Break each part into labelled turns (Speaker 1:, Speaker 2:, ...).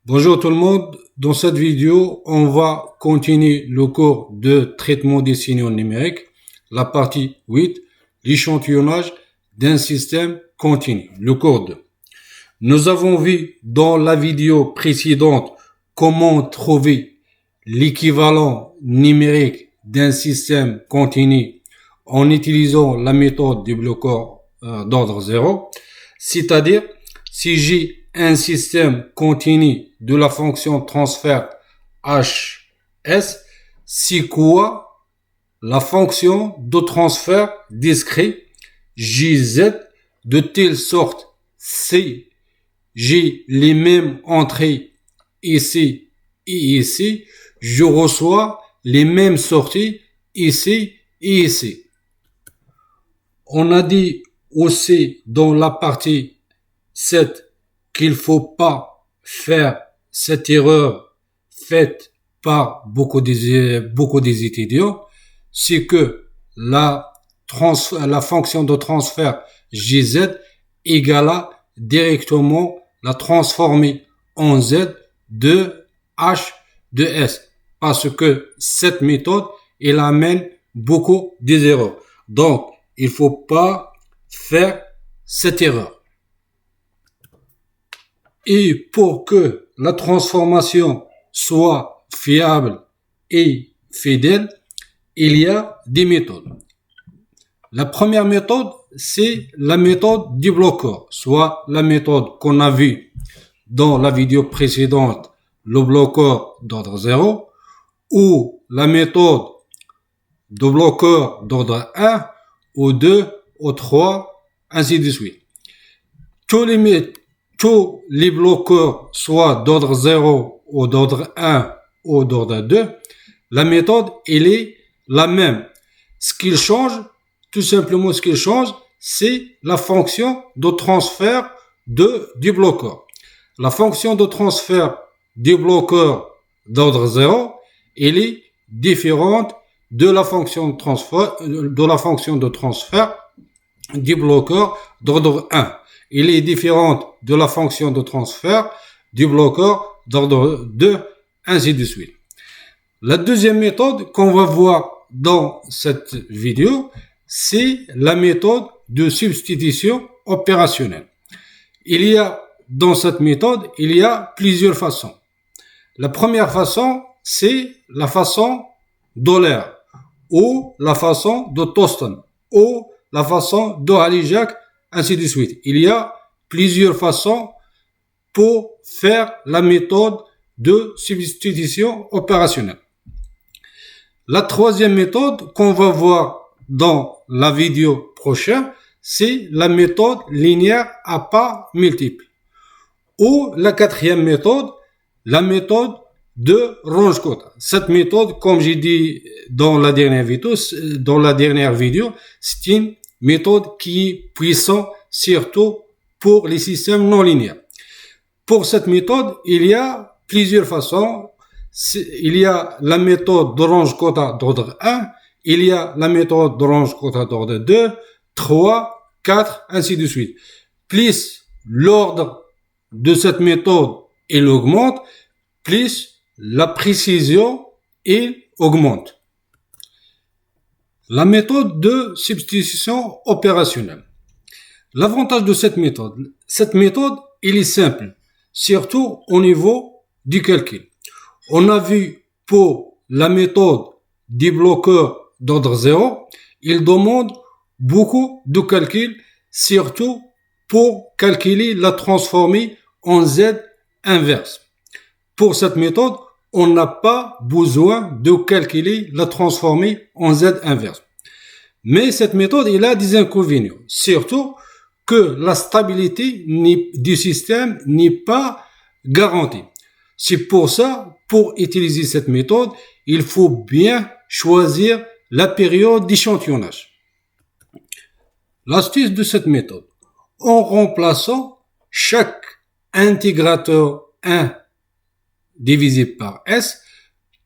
Speaker 1: Bonjour tout le monde, dans cette vidéo, on va continuer le cours de traitement des signaux numériques, la partie 8, l'échantillonnage d'un système continu, le cours 2. Nous avons vu dans la vidéo précédente comment trouver l'équivalent numérique d'un système continu en utilisant la méthode du bloqueur d'ordre 0, c'est-à-dire si j'ai un système continu de la fonction transfert HS, c'est quoi la fonction de transfert discret JZ de telle sorte si j'ai les mêmes entrées ici et ici, je reçois les mêmes sorties ici et ici. On a dit aussi dans la partie 7 qu'il faut pas faire cette erreur faite par beaucoup des étudiants, c'est que la fonction de transfert JZ égale à directement la transformer en Z de H de S. Parce que cette méthode, elle amène beaucoup des erreurs. Donc, il faut pas faire cette erreur. Et pour que la transformation soit fiable et fidèle, il y a des méthodes. La première méthode, c'est la méthode du bloqueur, soit la méthode qu'on a vue dans la vidéo précédente, le bloqueur d'ordre 0, ou la méthode de bloqueur d'ordre 1, ou 2, ou 3, ainsi de suite. Tous les bloqueurs, soit d'ordre 0 ou d'ordre 1 ou d'ordre 2, la méthode, elle est la même. Ce qu'il change, tout simplement ce qu'il change, c'est la fonction de transfert du bloqueur. La fonction de transfert du bloqueur d'ordre 0, elle est différente de la fonction de transfert du bloqueur d'ordre 1. Elle est différente de la fonction de transfert du bloqueur d'ordre 2, ainsi de suite. La deuxième méthode qu'on va voir dans cette vidéo, c'est la méthode de substitution opérationnelle. Dans cette méthode, il y a plusieurs façons. La première façon, c'est la façon d'Euler, ou la façon de Thorsten, ou la façon de Halejak, ainsi de suite. Il y a plusieurs façons pour faire la méthode de substitution opérationnelle. La troisième méthode qu'on va voir dans la vidéo prochaine, c'est la méthode linéaire à pas multiples. Ou la quatrième méthode, la méthode de range-quota. Cette méthode, comme j'ai dit dans la dernière vidéo, c'est une méthode qui est puissante, surtout pour les systèmes non linéaires. Pour cette méthode, il y a plusieurs façons. Il y a la méthode de range-quota d'ordre 1, il y a la méthode de range-quota d'ordre 2, 3, 4, ainsi de suite. Plus l'ordre de cette méthode il augmente, plus la précision il augmente. La méthode de substitution opérationnelle. L'avantage de cette méthode, il est simple, surtout au niveau du calcul. On a vu pour la méthode du bloqueur d'ordre 0, il demande beaucoup de calculs, surtout pour calculer la transformée en Z inverse. Pour cette méthode, on n'a pas besoin de calculer la transformée en Z inverse. Mais cette méthode, elle a des inconvénients, surtout que la stabilité du système n'est pas garantie. C'est pour ça, pour utiliser cette méthode, il faut bien choisir la période d'échantillonnage. L'astuce de cette méthode, en remplaçant chaque intégrateur 1 divisé par S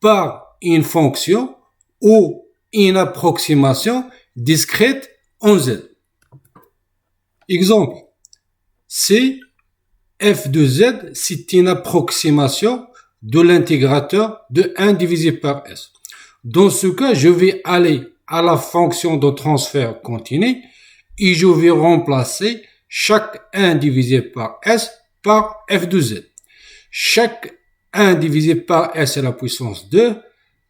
Speaker 1: par une fonction ou une approximation discrète en Z. Exemple, c'est f de z, c'est une approximation de l'intégrateur de 1 divisé par s. Dans ce cas, je vais aller à la fonction de transfert continu et je vais remplacer chaque 1 divisé par s par f de z. Chaque 1 divisé par s à la puissance 2,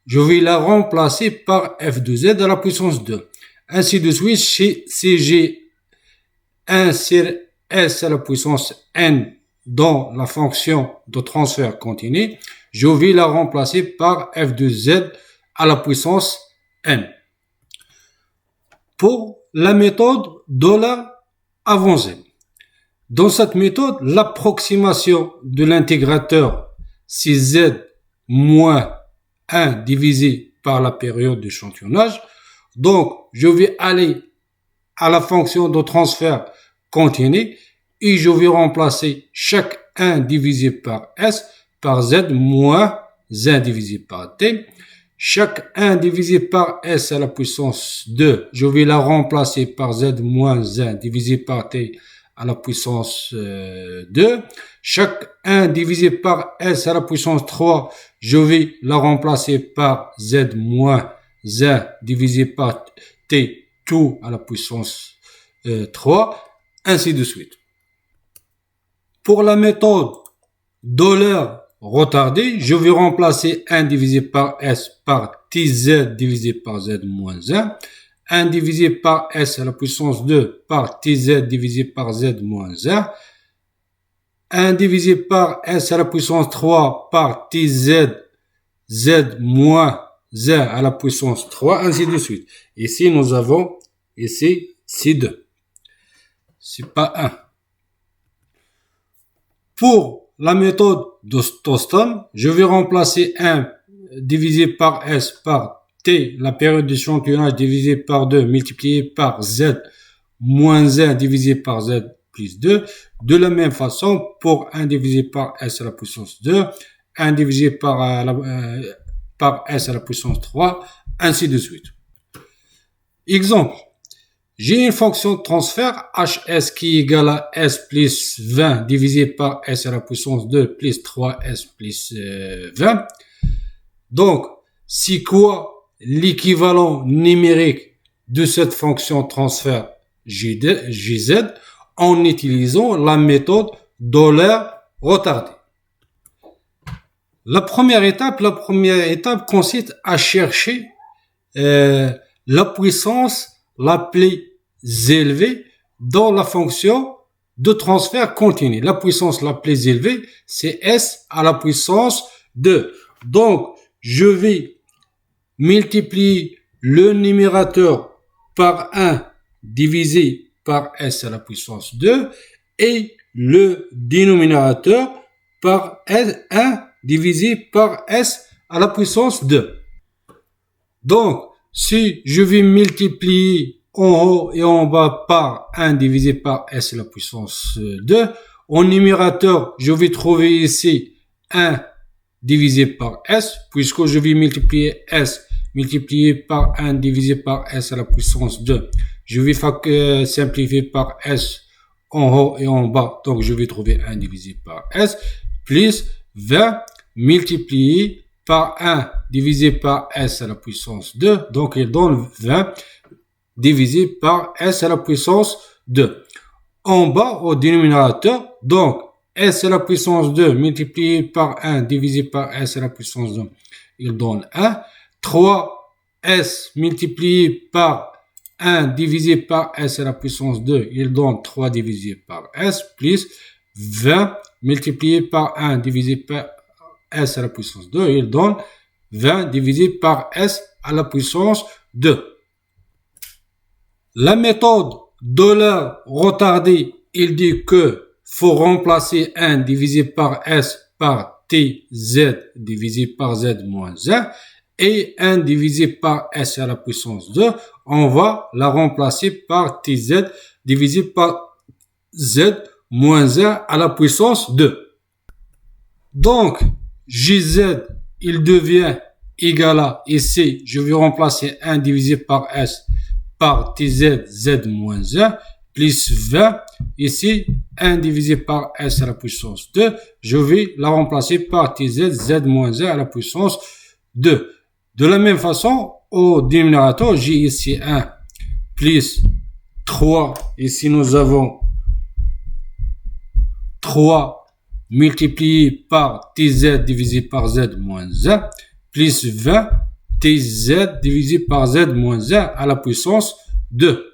Speaker 1: je vais la remplacer par f de z à la puissance 2. Ainsi de suite, si j'ai 1 sur s à la puissance n dans la fonction de transfert continu, je vais la remplacer par f de z à la puissance n. Pour la méthode $ avant z. Dans cette méthode, l'approximation de l'intégrateur, c'est z moins 1 divisé par la période d'échantillonnage. Donc, je vais aller à la fonction de transfert continu et je vais remplacer chaque 1 divisé par s par z moins 1 divisé par t. Chaque 1 divisé par s à la puissance 2, je vais la remplacer par z moins 1 divisé par t à la puissance 2. Chaque 1 divisé par s à la puissance 3, je vais la remplacer par z moins 1 divisé par t tout à la puissance 3, ainsi de suite. Pour la méthode $ retardé, je vais remplacer 1 divisé par s par tz divisé par z moins 1, 1 divisé par s à la puissance 2 par tz divisé par z moins 1, 1 divisé par s à la puissance 3 par tz z moins 1 à la puissance 3, ainsi de suite. Ici, nous avons, ici, c'est 2. C'est pas 1. Pour la méthode de Stokeston, je vais remplacer 1 divisé par s par t, la période d'échantillonnage divisé par 2 multiplié par z moins 1 divisé par z plus 2. De la même façon, pour 1 divisé par s à la puissance 2, 1 divisé par s à la puissance 3, ainsi de suite. Exemple. J'ai une fonction de transfert hs qui est égale à s plus 20 divisé par s à la puissance 2 plus 3s plus 20. Donc, c'est quoi l'équivalent numérique de cette fonction de transfert gz en utilisant la méthode $ retardé? La première étape consiste à chercher la puissance la plus élevée dans la fonction de transfert continu. La puissance la plus élevée, c'est s à la puissance 2. Donc, je vais multiplier le numérateur par 1 divisé par s à la puissance 2 et le dénominateur par 1 divisé par s à la puissance 2. Donc, si je vais multiplier en haut et en bas par 1 divisé par s à la puissance 2, en numérateur, je vais trouver ici 1 divisé par s, puisque je vais multiplier s multiplié par 1 divisé par s à la puissance 2. Je vais simplifier par s en haut et en bas, donc je vais trouver 1 divisé par s, plus 20 multiplié par 1 divisé par s à la puissance 2, donc il donne 20 divisé par s à la puissance 2. En bas, au dénominateur, donc s à la puissance 2 multiplié par 1 divisé par s à la puissance 2, il donne 1. 3s multiplié par 1 divisé par s à la puissance 2, il donne 3 divisé par s, plus 20 multiplié par 1 divisé par s à la puissance 2, il donne 20 divisé par s à la puissance 2. La méthode $ retardé, il dit que faut remplacer 1 divisé par s par tz divisé par z moins 1 et 1 divisé par s à la puissance 2, on va la remplacer par tz divisé par z moins 1 à la puissance 2. Donc, Gz, il devient égal à, ici, je vais remplacer 1 divisé par s par tz z moins 1 plus 20. Ici, 1 divisé par S à la puissance 2. Je vais la remplacer par Tz, Z moins 1 à la puissance 2. De la même façon, au dénominateur, j'ai ici 1 plus 3. Ici, nous avons 3 multiplié par Tz divisé par Z moins 1 plus 20 Tz divisé par Z moins 1 à la puissance 2.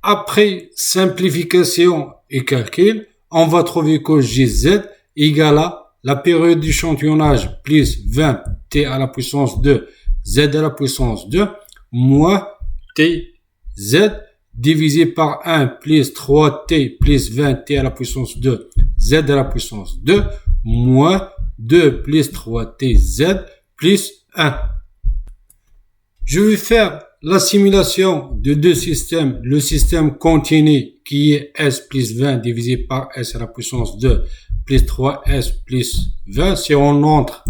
Speaker 1: Après simplification et calcul, on va trouver que Gz égale à la période d'échantillonnage plus 20 T à la puissance 2 Z à la puissance 2 moins Tz divisé par 1 plus 3T plus 20T à la puissance 2 Z à la puissance 2 moins 2 plus 3TZ plus 1. Je vais faire l'assimilation de deux systèmes. Le système continu qui est S plus 20 divisé par S à la puissance 2 plus 3S plus 20. Si on entre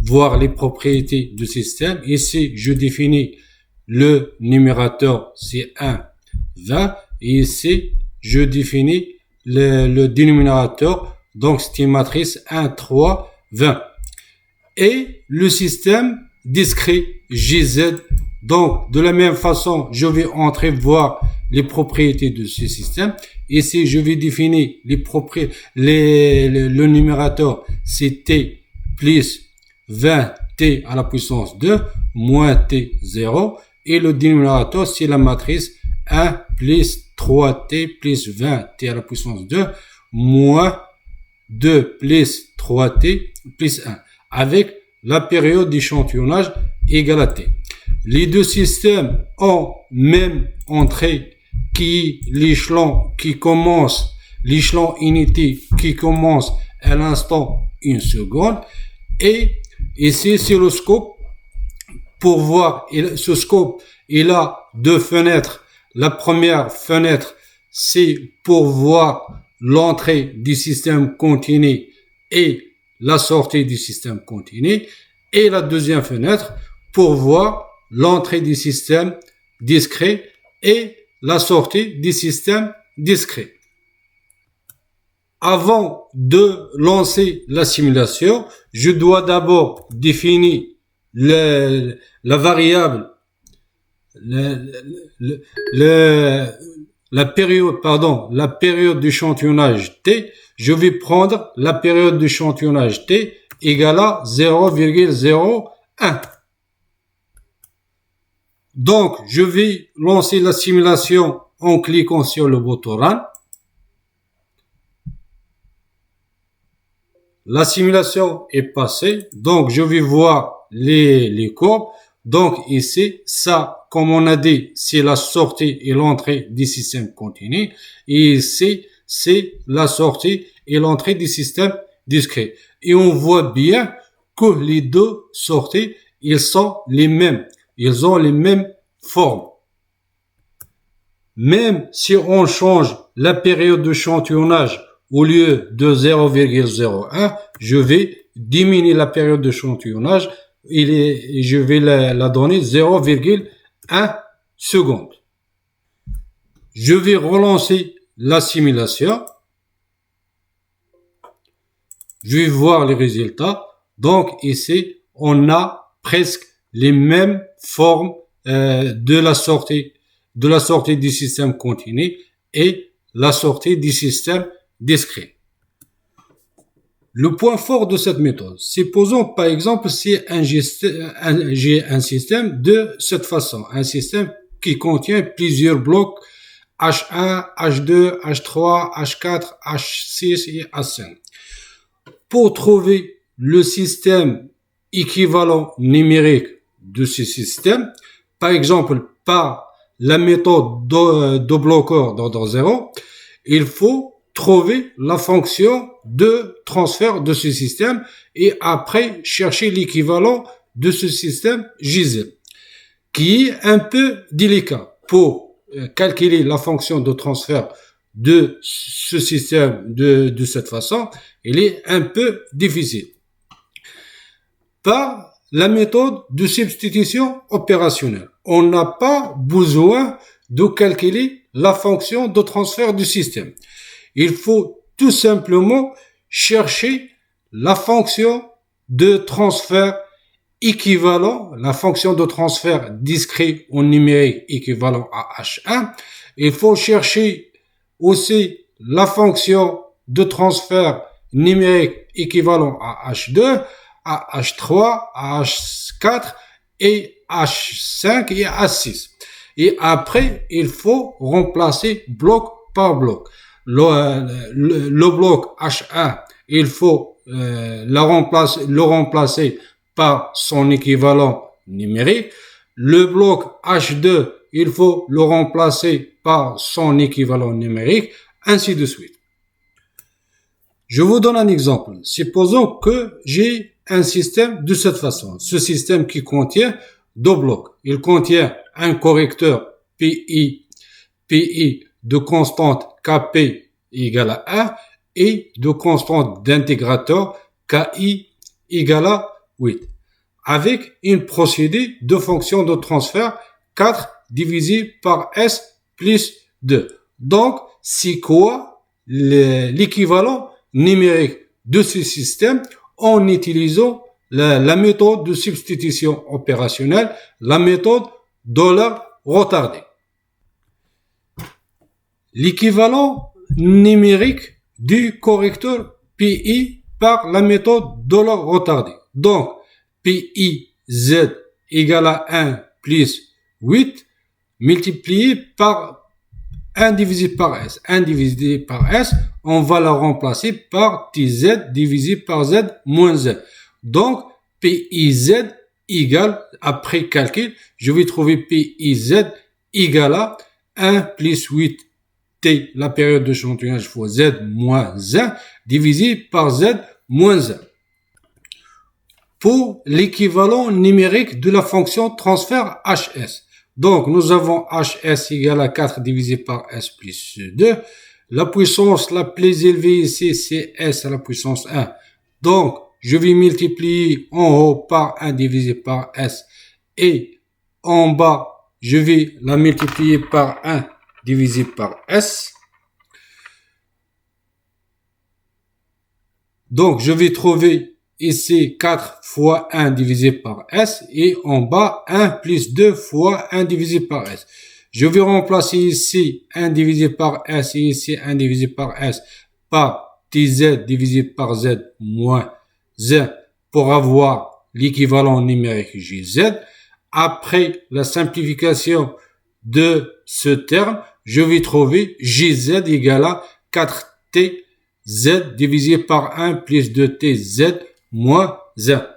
Speaker 1: voir les propriétés du système, ici je définis le numérateur, c'est 1, 20. Et ici je définis le dénominateur, donc c'est une matrice 1, 3, 20. Et le système discret Gz. Donc, de la même façon, je vais entrer voir les propriétés de ce système. Ici, je vais définir le numérateur, c'est T plus 20T à la puissance 2 moins T0. Et le dénominateur, c'est la matrice 1 plus 3T plus 20T à la puissance 2 moins 2 plus 3T plus 1. Avec la période d'échantillonnage égale à T. Les deux systèmes ont même entrée qui l'échelon unité qui commence à l'instant 1 seconde. Et ici, c'est le scope. Pour voir ce scope, il a deux fenêtres. La première fenêtre, c'est pour voir l'entrée du système continu et la sortie du système continu. Et la deuxième fenêtre, pour voir l'entrée du système discret et la sortie du système discret. Avant de lancer la simulation, je dois d'abord définir la variable, la période d'échantillonnage T. Je vais prendre la période d'échantillonnage T égale à 0,01. Donc, je vais lancer la simulation en cliquant sur le bouton Run. La simulation est passée. Donc, je vais voir les courbes. Donc, ici, ça, comme on a dit, c'est la sortie et l'entrée du système continu. Et ici, c'est la sortie et l'entrée du système discret. Et on voit bien que les deux sorties, ils sont les mêmes. Ils ont les mêmes formes. Même si on change la période d'échantillonnage au lieu de 0,01, je vais diminuer la période d'échantillonnage et je vais la donner 0,1 seconde. Je vais relancer la simulation. Je vais voir les résultats. Donc ici, on a presque les mêmes formes de la sortie du système continu et la sortie du système discret. Le point fort de cette méthode, c'est posons par exemple si j'ai un système de cette façon, un système qui contient plusieurs blocs H1, H2, H3, H4, H6 et H5. Pour trouver le système équivalent numérique de ce système, par exemple par la méthode de bloqueur d'ordre 0, il faut trouver la fonction de transfert de ce système et après chercher l'équivalent de ce système Gz, qui est un peu délicat. Pour calculer la fonction de transfert de ce système de cette façon, il est un peu difficile. Par la méthode de substitution opérationnelle, on n'a pas besoin de calculer la fonction de transfert du système. Il faut tout simplement chercher la fonction de transfert équivalent, la fonction de transfert discret ou numérique équivalent à H1. Il faut chercher aussi la fonction de transfert numérique équivalent à H2, à H3, à H4 et H5 et H6. Et après, il faut remplacer bloc par bloc. Le bloc H1, il faut le remplacer par son équivalent numérique. Le bloc H2, il faut le remplacer par son équivalent numérique, ainsi de suite. Je vous donne un exemple. Supposons que j'ai un système de cette façon. Ce système qui contient deux blocs. Il contient un correcteur PI de constante KP égale à 1 et de constante d'intégrateur KI égale à 8. Avec une procédé de fonction de transfert 4 divisé par S plus 2. Donc, c'est quoi l'équivalent numérique de ce système en utilisant la méthode de substitution opérationnelle, la méthode dollar retardé. L'équivalent numérique du correcteur PI par la méthode dollar retardé. Donc, PI Z égale à 1 plus 8 multiplié par 1 divisé par S. 1 divisé par S, on va la remplacer par TZ divisé par Z moins Z. Donc, PIZ égale, après calcul, je vais trouver PIZ égale à 1 plus 8 T, la période d'échantillonnage fois Z moins 1, divisé par Z moins 1. Pour l'équivalent numérique de la fonction transfert HS. Donc, nous avons HS égale à 4 divisé par S plus 2. La puissance la plus élevée ici, c'est S à la puissance 1. Donc, je vais multiplier en haut par 1 divisé par S. Et en bas, je vais la multiplier par 1 divisé par S. Donc, je vais trouver ici 4 fois 1 divisé par S et en bas 1 plus 2 fois 1 divisé par S. Je vais remplacer ici 1 divisé par S et ici 1 divisé par S par TZ divisé par Z moins Z pour avoir l'équivalent numérique GZ. Après la simplification de ce terme, je vais trouver GZ égale à 4T Z divisé par 1 plus 2T Z moins 1.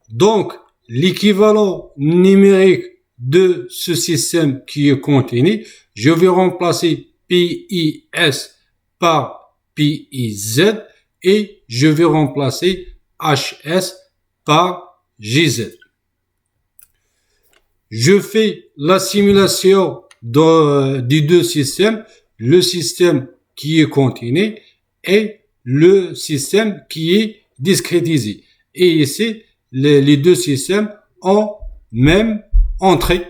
Speaker 1: Donc, l'équivalent numérique de ce système qui est contenu, je vais remplacer PIS par PIZ et je vais remplacer HS par GZ. Je fais la simulation des deux systèmes, le système qui est contenu et le système qui est discrétisé. Et ici, les deux systèmes ont même entrée.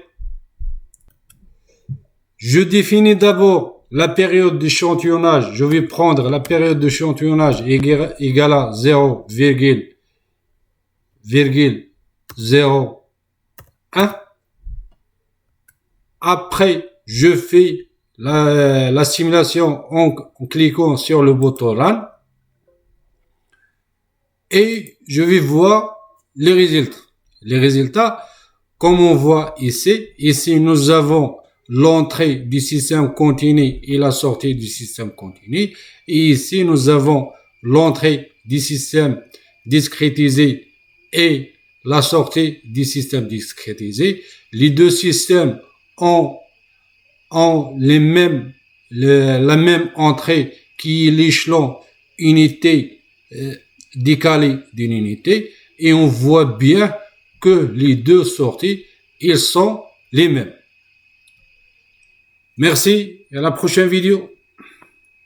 Speaker 1: Je définis d'abord la période d'échantillonnage. Je vais prendre la période d'échantillonnage égale à 0,01. Après, je fais la simulation en cliquant sur le bouton Run. Et je vais voir les résultats. Les résultats, comme on voit ici, nous avons l'entrée du système continu et la sortie du système continu. Et ici, nous avons l'entrée du système discrétisé et la sortie du système discrétisé. Les deux systèmes ont la même entrée qui est l'échelon unité décalé d'une unité et on voit bien que les deux sorties, ils sont les mêmes. Merci et à la prochaine vidéo.